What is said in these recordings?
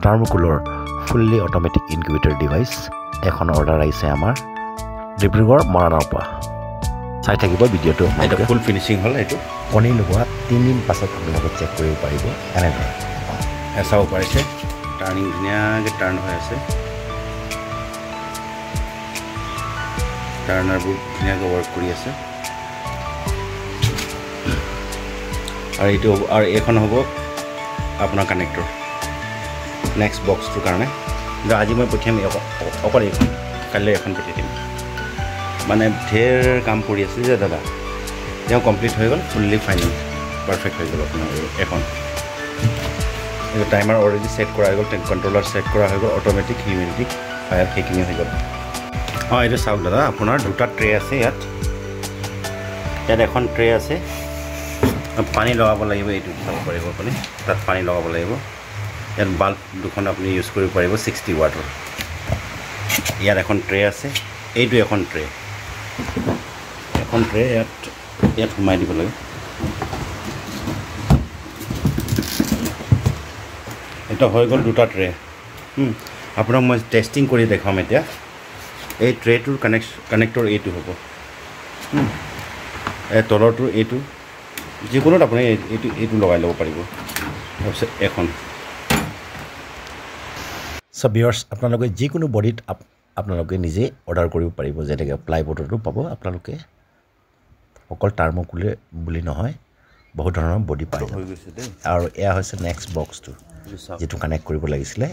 টাৰ্মকুলৰ fully automatic incubator device এখন order আহিছে আমাৰ ডিব্ৰুগড় মৰাণৰ পৰা চাই থাকিব ভিডিঅ'টো এটা ফুল ফিনিচিং হ'ল এইটো কণী লগোৱা 3 দিন পাছত আপোনালোকে চেক কৰিব পাৰিব এনেদৰে চাব পাৰিছে টাৰ্ণিং ধুনীয়াকৈ টাৰ্ণ হৈ আছে টাৰ্ণাৰবোৰ ধুনীয়াকৈ ৱৰ্ক কৰি আছে আৰু এইটো হ'ব আৰু এইখন হ'ব আপোনাৰ কানেক্টৰ নেক্সট বক্সটোৰ কাৰণে কিন্তু আজি মই পঠিয়াম অকল এইখন কাইলৈ এখন পঠিয়াই দিম মানে ঢেৰ কাম কৰি আছে যে দাদা তেওঁ কমপ্লিট হৈ গ'ল ফুল্লি ফাইনেল পাৰফেক্ট হৈ গ'ল আপোনাৰ এখন এইটো টাইমাৰ অলৰেডি ছেট কৰা হৈ গ'ল কণ্ট্ৰলাৰ ছেট কৰা হৈ গ'ল অট'মেটিক হিউমেটিক ফায়াৰ সেইখিনি হৈ গ'ল অঁ এইটো চাওক দাদা আপোনাৰ দুটা ট্ৰে আছে ইয়াত এখন ট্ৰে আছে পানী লগাব লাগিব এইটো চাব পাৰিব আপুনি তাত পানী লগাব লাগিব ইয়াত বাল্ব দুখন আপুনি ইউজ কৰিব পাৰিব 60 ৱাটৰ ইয়াত এখন ট্ৰে আছে এইটো এখন ট্ৰে ইয়াত সোমাই দিব লাগে এটা হৈ গ'ল দুটা ট্ৰে আপোনাক মই টেষ্টিং কৰি দেখাম এতিয়া এই ট্ৰেটোৰ কানেক্টৰ এইটো হ'ব এই তলৰটোৰ এইটো যিকোনোত আপুনি এইটো লগাই ল'ব পাৰিব তাৰপিছত এখন চ' ভিউৱাৰ্ছ আপোনালোকে যিকোনো বডিত আপোনালোকে নিজে অৰ্ডাৰ কৰিব পাৰিব যেনেকৈ প্লাইবোৰ্ডতো পাব আপোনালোকে অকল টাৰ্মকুলে বুলি নহয় বহুত ধৰণৰ বডি পায় আৰু এয়া হৈছে নেক্সট বক্সটো যিটো কানেক্ট কৰিব লাগিছিলে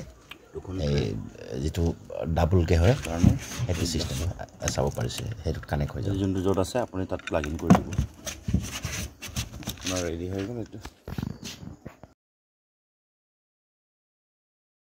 এই যিটো ডাবুলকৈ হয় সেইটো চিষ্টেম চাব পাৰিছে সেইটোত কানেক্ট হৈ যায় যোনটো য'ত আছে আপুনি তাত প্লাগ ইন কৰি দিব আপোনাৰ ৰেডি হৈ গ'ল এইটো